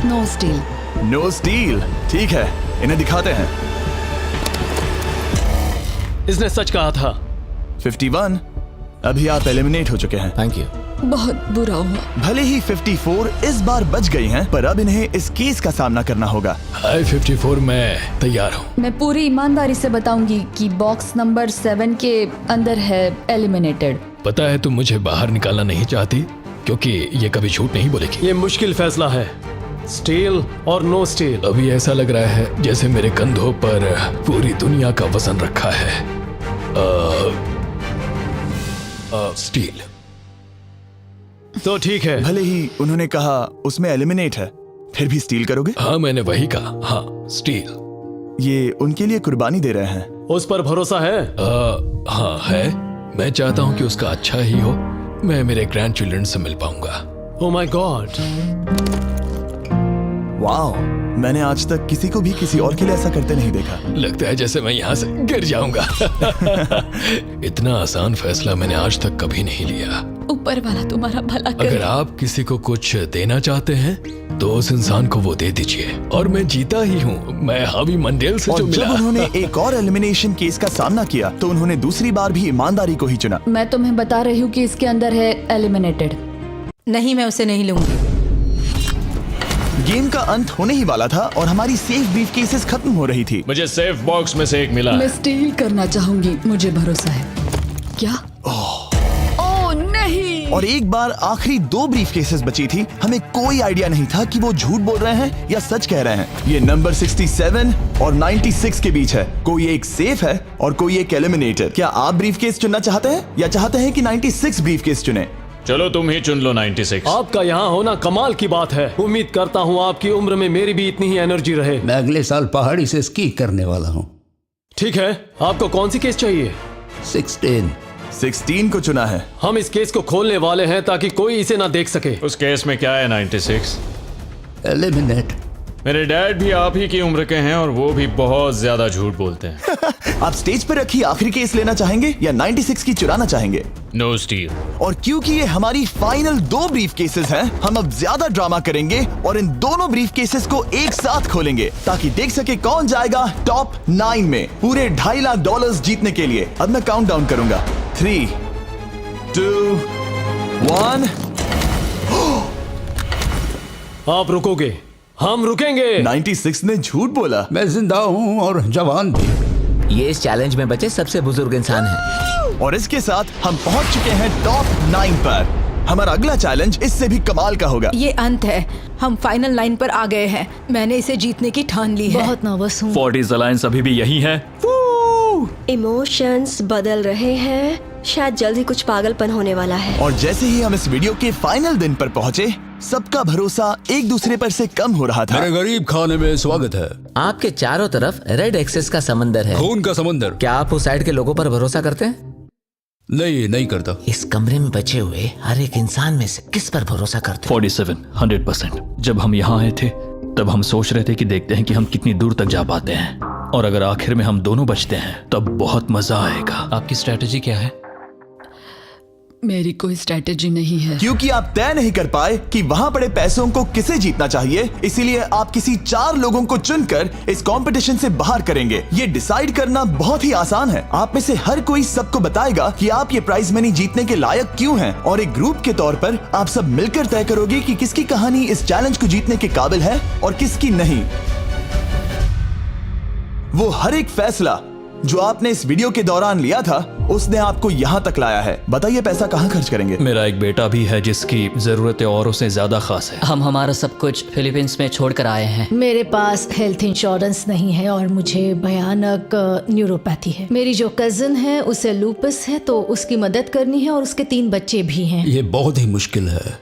No steal. No steal. ठीक है, इन्हें दिखाते हैं। इसने सच कहा था। 51 अभी आप एलिमिनेट हो चुके हैं। Thank you. बहुत बुरा हुआ। भले ही 54 इस बार बच गई हैं, पर अब इन्हें इस केस का सामना करना होगा। हाय 54, मैं तैयार हूँ। मैं पूरी ईमानदारी से बताऊंगी कि बॉक्स नंबर 7 के अंदर है एलिमिनेटेड। पता है तुम मुझे बाहर निकालना नहीं चाहती, क्योंकि ये कभी झूठ नहीं बोलेगी। ये मुश्किल फैसला है, स्टील और नो स्टील। अभी ऐसा लग रहा है जैसे मेरे कंधों पर पूरी दुनिया का वजन रखा है। स्टील। तो ठीक है। भले ही उन्होंने कहा उसमें एलिमिनेट है, फिर भी स्टील करोगे? हाँ, मैंने वही कहा। हाँ, स्टील। ये उनके लिए कुर्बानी दे रहे हैं। उस पर भरोसा है? हाँ है। मैं चाहता हूँ कि उसका अच्छा ही हो। मैं मेरे ग्रैंड चिल्ड्रन से मिल पाऊंगा। ओह माय गॉड। वाओ, मैंने आज तक किसी को भी किसी और के लिए ऐसा करते नहीं देखा। लगता है जैसे मैं यहाँ से गिर जाऊंगा। इतना आसान फैसला मैंने आज तक कभी नहीं लिया। ऊपर वाला तुम्हारा भला करे। अगर आप किसी को कुछ देना चाहते हैं तो उस इंसान को वो दे दीजिए। और मैं जीता ही हूँ। मैं हावी मंडेल से और जो जब मिला। उन्होंने एक और एलिमिनेशन केस का सामना किया तो उन्होंने दूसरी बार भी ईमानदारी को ही चुना। मैं तुम्हें बता रही हूँ कि इसके अंदर है एलिमिनेटेड। नहीं, मैं उसे नहीं लूंगी। गेम का अंत होने ही वाला था और हमारी सेफ ब्रीफ केसेस खत्म हो रही थी। मुझे सेफ बॉक्स में से एक मिला। मैं स्टील करना चाहूंगी, मुझे भरोसा है। क्या? ओह नहीं। और एक बार आखिरी 2 ब्रीफ केसेस बची थी। हमें कोई आइडिया नहीं था कि वो झूठ बोल रहे हैं या सच कह रहे हैं। ये नंबर 67 और 96 के बीच है। कोई एक सेफ है और कोई एक एलिमिनेटेड। क्या आप ब्रीफ केस चुनना चाहते हैं या चाहते हैं कि 96 ब्रीफ केस चुने? चलो तुम ही चुन लो 96। आपका यहाँ होना कमाल की बात है। उम्मीद करता हूँ आपकी उम्र में मेरी भी इतनी ही एनर्जी रहे। मैं अगले साल पहाड़ी से स्की करने वाला हूँ। ठीक है, आपको कौन सी केस चाहिए? 16 को चुना है। हम इस केस को खोलने वाले हैं ताकि कोई इसे ना देख सके। उस केस में क्या है 96? एलिमिनेट। मेरे डैड भी आप ही की उम्र के हैं और वो भी बहुत ज्यादा झूठ बोलते हैं। आप स्टेज पर रखी आखिरी केस लेना चाहेंगे या 96 की चुराना चाहेंगे? No steal. और क्योंकि ये हमारी फाइनल 2 ब्रीफ केसेस हैं, हम अब ज्यादा ड्रामा करेंगे और इन दोनों ब्रीफ केसेस को एक साथ खोलेंगे ताकि देख सके कौन जाएगा टॉप 9 में पूरे $2.5 लाख जीतने के लिए। अब मैं काउंट डाउन करूंगा। 3, 2, 1। आप रुकोगे, हम रुकेंगे। 96 ने झूठ बोला। मैं जिंदा हूँ और जवान भी। ये इस चैलेंज में बचे सबसे बुजुर्ग इंसान हैं। और इसके साथ हम पहुंच चुके हैं टॉप 9 पर। हमारा अगला चैलेंज इससे भी कमाल का होगा। ये अंत है, हम फाइनल लाइन पर आ गए हैं। मैंने इसे जीतने की ठान ली है। बहुत नर्वस हूँ। 40s अलायंस अभी भी यही है। इमोशंस बदल रहे हैं, शायद जल्द ही कुछ पागलपन होने वाला है। और जैसे ही हम इस वीडियो के फाइनल दिन पर पहुंचे, सबका भरोसा एक दूसरे पर से कम हो रहा था। मेरे गरीब खाने में स्वागत है। आपके चारों तरफ रेड एक्सेस का समंदर है, खून का समंदर। क्या आप उस साइड के लोगों पर भरोसा करते हैं? नहीं करता। इस कमरे में बचे हुए हर एक इंसान में से किस पर भरोसा करते हैं? 47 100%। जब हम यहाँ आए थे तब हम सोच रहे थे कि देखते हैं कि हम कितनी दूर तक जा पाते हैं, और अगर आखिर में हम दोनों बचते हैं तब बहुत मजा आएगा। आपकी स्ट्रेटेजी क्या है? मेरी कोई स्ट्रेटेजी नहीं है। क्योंकि आप तय नहीं कर पाए कि वहां पड़े पैसों को किसे जीतना चाहिए, इसीलिए आप किसी 4 लोगों को चुनकर इस कंपटीशन से बाहर करेंगे। ये डिसाइड करना बहुत ही आसान है। आप में से हर कोई सबको बताएगा कि आप ये प्राइज मनी जीतने के लायक क्यों हैं, और एक ग्रुप के तौर पर आप सब मिलकर तय करोगे कि किसकी कहानी इस चैलेंज को जीतने के काबिल है और किसकी नहीं। वो हर एक फैसला जो आपने इस वीडियो के दौरान लिया था, उसने आपको यहाँ तक लाया है। बताइए पैसा कहाँ खर्च करेंगे? मेरा एक बेटा भी है जिसकी जरूरतें औरों से ज्यादा खास है। हम हमारा सब कुछ फिलीपींस में छोड़कर आए हैं। मेरे पास हेल्थ इंश्योरेंस नहीं है और मुझे भयानक न्यूरोपैथी है। मेरी जो कजिन है उसे लूपस है, तो उसकी मदद करनी है, और उसके 3 बच्चे भी हैं। ये बहुत ही मुश्किल है।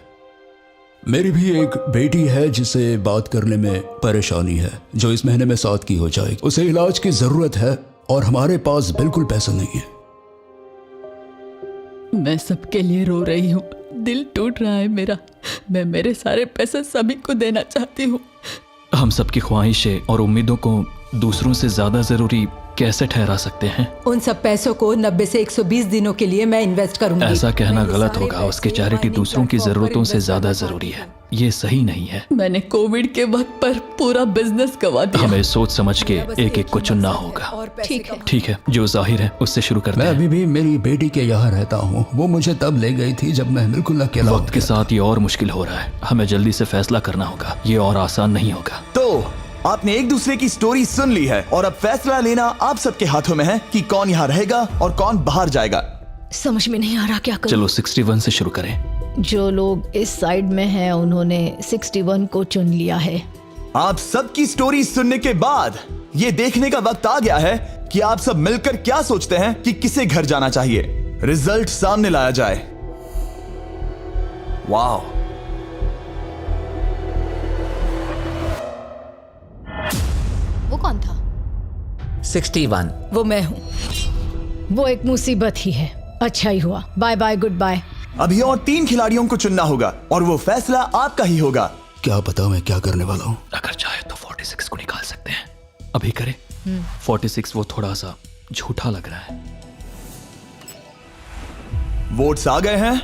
मेरी भी एक बेटी है जिसे बात करने में परेशानी है, जो इस महीने में 7 की हो जाएगी। उसे इलाज की जरूरत है और हमारे पास बिल्कुल पैसा नहीं है। मैं सबके लिए रो रही हूँ, दिल टूट रहा है मेरा। मैं मेरे सारे पैसे सभी को देना चाहती हूँ। हम सबकी ख्वाहिशें और उम्मीदों को दूसरों से ज्यादा जरूरी कैसे ठहरा सकते हैं? उन सब पैसों को 90 से 120 दिनों के लिए मैं इन्वेस्ट करूंगी। ऐसा कहना गलत होगा। उसकी चैरिटी दूसरों की जरूरतों से ज्यादा जरूरी है। ये सही नहीं है। मैंने कोविड के वक्त पर पूरा बिजनेस गवा दिया। हमें सोच समझ के एक एक को चुनना होगा। ठीक है, जो जाहिर है उससे शुरू करते मैं हैं। अभी भी मेरी बेटी के यहाँ रहता हूँ। वो मुझे तब ले गई थी जब मैं बिल्कुल अकेला वक्त के साथ ये और मुश्किल हो रहा है। हमें जल्दी से फैसला करना होगा। ये और आसान नहीं होगा। तो आपने एक दूसरे की स्टोरी सुन ली है, और अब फैसला लेना आप सबके हाथों में है कि कौन यहाँ रहेगा और कौन बाहर जाएगा। समझ में नहीं आ रहा क्या करूं। चलो 61 से शुरू करें। जो लोग इस साइड में हैं उन्होंने 61 को चुन लिया है। आप सबकी स्टोरी सुनने के बाद ये देखने का वक्त आ गया है कि आप सब मिलकर क्या सोचते हैं कि किसे घर जाना चाहिए। रिजल्ट सामने लाया जाए। वाह, वो कौन था? 61। वो मैं हूँ। वो एक मुसीबत ही है। अच्छा ही हुआ। Bye bye, good bye. अभी और 3 खिलाड़ियों को चुनना होगा और वो फैसला आपका ही होगा। क्या पता मैं क्या करने वाला हूँ। अगर चाहे तो 46 को निकाल सकते हैं। अभी करें। 46 वो थोड़ा सा झूठा लग रहा है। वोट्स आ गए हैं।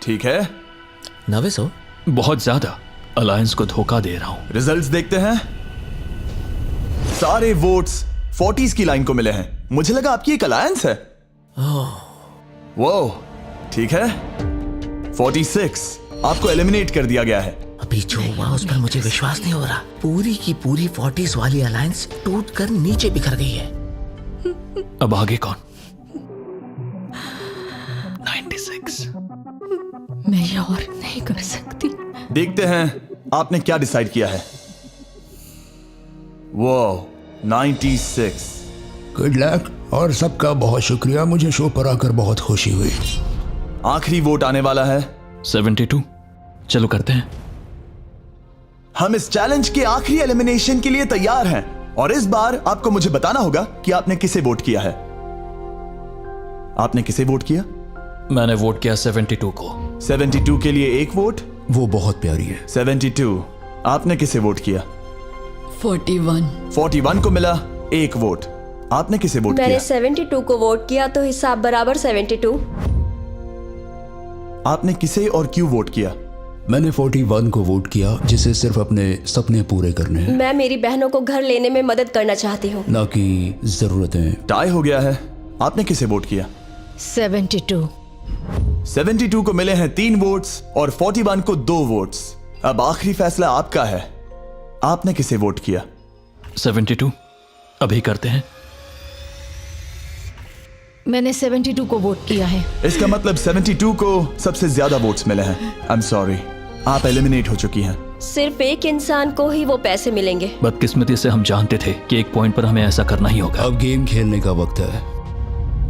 ठीक है, नर्वस हो? बहुत ज्यादा। अलायंस को धोखा दे रहा हूं। रिजल्ट्स देखते हैं। सारे वोट्स 40s की लाइन को मिले हैं। मुझे लगा आपकी एक अलायंस है। वो ठीक है, 46 आपको एलिमिनेट कर दिया गया है। अभी जो हुआ उस पर मुझे विश्वास नहीं हो रहा। पूरी की पूरी 40s वाली अलायंस टूटकर नीचे बिखर गई है। अब आगे कौन? 96। मैं ये और नहीं कर सकती। देखते हैं आपने क्या डिसाइड किया है। वो 96। गुड लक और सबका बहुत शुक्रिया। मुझे शो पर आकर बहुत खुशी हुई। आखिरी वोट आने वाला है। 72। चलो करते हैं। हम इस चैलेंज के आखिरी एलिमिनेशन के लिए तैयार हैं, और इस बार आपको मुझे बताना होगा कि आपने किसे वोट किया है। आपने किसे वोट किया? मैंने वोट किया 72 को। 72 के लिए एक वोट। वो बहुत प्यारी है। 72। आपने किसे वोट किया? 41। 41 को मिला एक वोट। आपने किसे वोट किया? मैंने 72 को वोट किया, तो हिसाब बराबर 72। आपने किसे और क्यों वोट किया? मैंने 41 को वोट किया, जिसे सिर्फ अपने सपने पूरे करने हैं, मैं मेरी बहनों को घर लेने में मदद करना चाहती हूँ, ना कि जरूरतें। टाई हो गया है। आपने किसे वोट किया? 72। 72 को मिले हैं 3 वोट्स और 41 को 2 वोट्स। अब आखिरी फैसला आपका है। आपने किसे वोट किया? 72। अभी करते हैं। मैंने 72 को वोट किया है। इसका मतलब 72 को सबसे ज्यादा वोट्स मिले हैं। आई एम सॉरी, आप एलिमिनेट हो चुकी हैं। सिर्फ एक इंसान को ही वो पैसे मिलेंगे। बदकिस्मती से हम जानते थे कि एक पॉइंट पर हमें ऐसा करना ही होगा। अब गेम खेलने का वक्त है।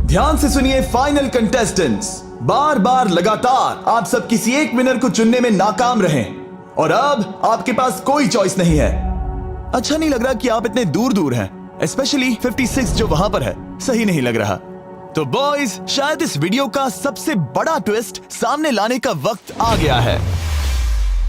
ध्यान से सुनिए फाइनल कंटेस्टेंट्स, बार बार लगातार आप सब किसी एक विनर को चुनने में नाकाम रहे और अब आपके पास कोई चॉइस नहीं है। अच्छा नहीं लग रहा कि आप इतने दूर दूर हैं, स्पेशली 56 जो वहां पर है। सही नहीं लग रहा। तो बॉयज, शायद इस वीडियो का सबसे बड़ा ट्विस्ट सामने लाने का वक्त आ गया है।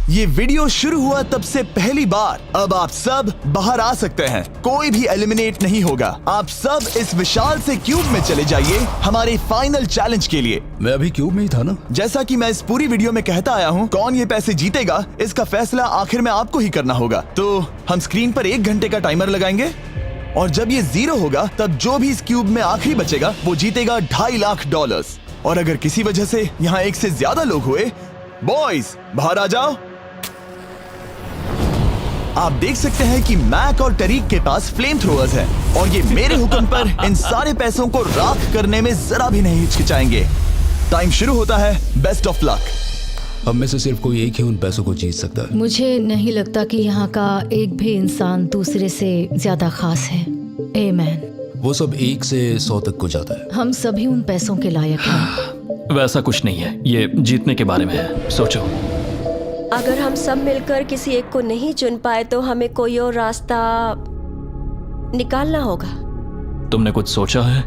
ये वीडियो शुरू हुआ तब से पहली बार। अब आप सब बाहर आ सकते हैं, कोई भी एलिमिनेट नहीं होगा। आप सब इस विशाल से क्यूब में चले जाइए हमारे फाइनल चैलेंज के लिए। मैं अभी क्यूब में ही था ना। जैसा कि मैं इस पूरी वीडियो में कहता आया हूँ, कौन ये पैसे जीतेगा इसका फैसला आखिर में आपको ही करना होगा। तो हम स्क्रीन पर 1 घंटे का टाइमर लगाएंगे और जब ये 0 होगा तब जो भी इस क्यूब में आखिरी बचेगा वो जीतेगा $2.5 लाख। और अगर किसी वजह से यहाँ एक से ज्यादा लोग हुए, बॉयज बाहर आ जाओ। आप देख सकते हैं कि मैक और तरीक के पास फ्लेम थ्रोअर्स हैं और ये मेरे हुक्म पर इन सारे पैसों को राख करने में जरा भी नहीं हिचकिचाएंगे। टाइम शुरू होता है। Best of luck. अब में से सिर्फ कोई एक ही उन पैसों को जीत सकता है। मुझे नहीं लगता कि यहाँ का एक भी इंसान दूसरे से ज्यादा खास है। आमीन। वो सब 1 से 100 तक को जाता है। हम सभी उन पैसों के लायक हैं। वैसा कुछ नहीं है, ये जीतने के बारे में है। सोचो, अगर हम सब मिलकर किसी एक को नहीं चुन पाए तो हमें कोई और रास्ता निकालना होगा। तुमने कुछ सोचा है?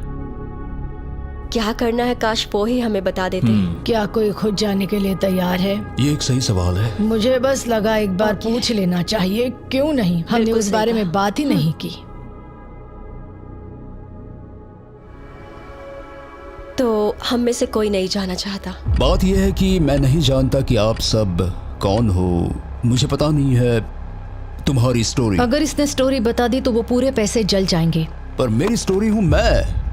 क्या करना है, काश वो ही हमें बता देते। क्या कोई खुद जाने के लिए तैयार है? ये एक सही सवाल है। मुझे बस लगा एक बार पूछ लेना चाहिए। क्यों नहीं? हमने उस बारे में बात ही नहीं की। तो हम में से कोई नहीं जाना चाहता। बात यह है कि मैं नहीं जानता कि आप सब कौन हो। मुझे पता नहीं है तुम्हारी स्टोरी। अगर इसने स्टोरी बता दी तो वो पूरे पैसे जल जाएंगे। पर मेरी स्टोरी हूँ मैं।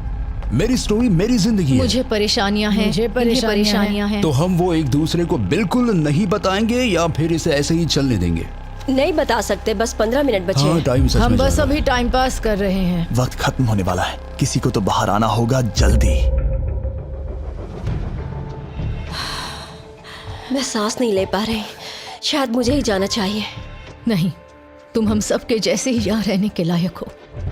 मेरी स्टोरी मेरी जिंदगी है। मुझे परेशानियां हैं। परेशानियां हैं। तो हम वो एक दूसरे को बिल्कुल नहीं बताएंगे या फिर इसे ऐसे ही चलने देंगे? नहीं बता सकते, बस 15 मिनट बचे। हाँ, टाइम सच में हम बस अभी टाइम पास कर रहे हैं। वक्त खत्म होने वाला है, किसी को तो बाहर आना होगा जल्दी। मैं सांस नहीं ले पा रही, शायद मुझे ही जाना चाहिए। नहीं, तुम हम सब के जैसे ही यहाँ रहने के लायक हो।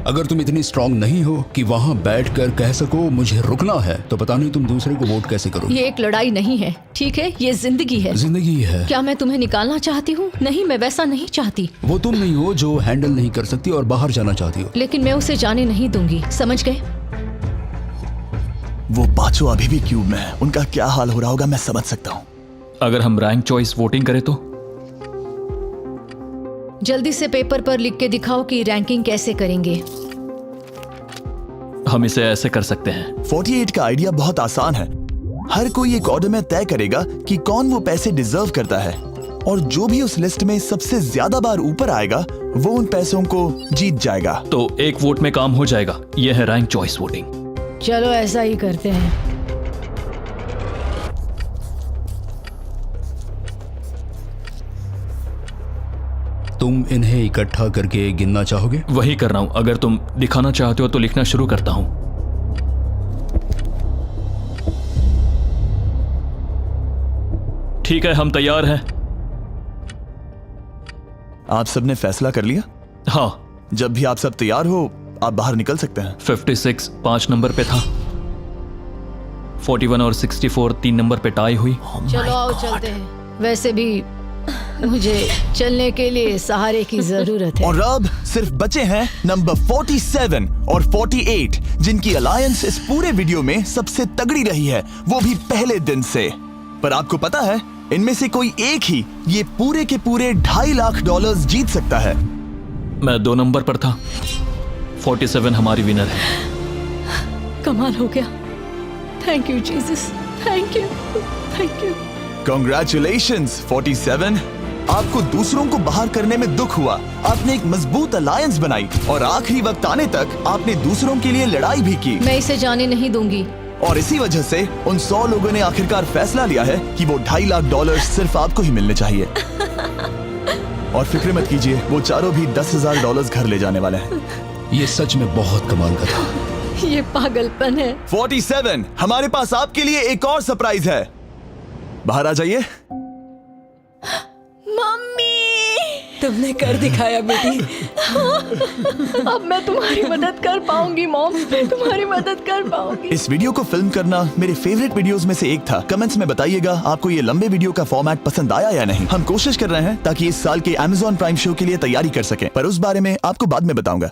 अगर तुम इतनी स्ट्रांग नहीं हो कि वहाँ बैठकर कह सको मुझे रुकना है, तो पता नहीं तुम दूसरे को वोट कैसे करोगे। ये एक लड़ाई नहीं है, ठीक है? ये जिंदगी है। जिंदगी है। क्या मैं तुम्हें निकालना चाहती हूँ? नहीं, मैं वैसा नहीं चाहती। वो तुम नहीं हो जो हैंडल नहीं कर सकती और बाहर जाना चाहती हो। लेकिन मैं उसे जाने नहीं दूंगी, समझ गए? वो पांचों अभी भी क्यूब में है, उनका क्या हाल हो रहा होगा मैं समझ सकता हूँ। अगर हम रैंक चॉइस वोटिंग करें तो? जल्दी से पेपर पर लिख के दिखाओ कि रैंकिंग कैसे करेंगे। हम इसे ऐसे कर सकते हैं। 48 का आइडिया बहुत आसान है। हर कोई एक ऑर्डर में तय करेगा कि कौन वो पैसे डिजर्व करता है और जो भी उस लिस्ट में सबसे ज्यादा बार ऊपर आएगा वो उन पैसों को जीत जाएगा। तो एक वोट में काम हो जाएगा। यह है रैंक चॉइस वोटिंग। चलो ऐसा ही करते हैं। तुम इन्हें इकट्ठा करके गिनना चाहोगे? वही कर रहा हूं। अगर तुम दिखाना चाहते हो तो लिखना शुरू करता हूं। ठीक है, हम तैयार हैं। आप सबने फैसला कर लिया? हाँ। जब भी आप सब तैयार हो आप बाहर निकल सकते हैं। 56 5 नंबर पे था। 41 और 64 3 नंबर पे टाई हुई। चलो आओ चलते हैं। वैसे भी मुझे चलने के लिए सहारे की जरूरत है। और अब सिर्फ बचे हैं नंबर 47 और 48 जिनकी अलायंस इस पूरे वीडियो में सबसे तगड़ी रही है, वो भी पहले दिन से। पर आपको पता है इनमें से कोई एक ही ये पूरे के पूरे $2.5 लाख जीत सकता है। मैं 2 नंबर पर था। 47 हमारी विनर है। कमाल हो गया। Thank you Jesus, thank you, thank you. Congratulations 47। आपको दूसरों को बाहर करने में दुख हुआ, आपने एक मजबूत अलायंस बनाई और आखिरी वक्त आने तक आपने दूसरों के लिए लड़ाई भी की। मैं इसे जाने नहीं दूंगी। और इसी वजह से उन 100 लोगों ने आखिरकार फैसला लिया है कि वो $2.5 लाख सिर्फ आपको ही मिलने चाहिए। और फिक्र मत कीजिए, वो चारों भी $10,000 घर ले जाने वाले हैं। ये सच में बहुत कमाल का था। ये पागलपन है। 47, हमारे पास आपके लिए एक और सरप्राइज है। बाहर आ जाइए। मम्मी, तुमने कर दिखाया बेटी। अब मैं तुम्हारी मदद कर पाऊंगी मॉम, मैं तुम्हारी मदद कर पाऊंगी। इस वीडियो को फिल्म करना मेरे फेवरेट वीडियोस में से एक था। कमेंट्स में बताइएगा आपको ये लंबे वीडियो का फॉर्मेट पसंद आया या नहीं। हम कोशिश कर रहे हैं ताकि इस साल के Amazon प्राइम शो के लिए तैयारी कर सकें, पर उस बारे में आपको बाद में बताऊंगा।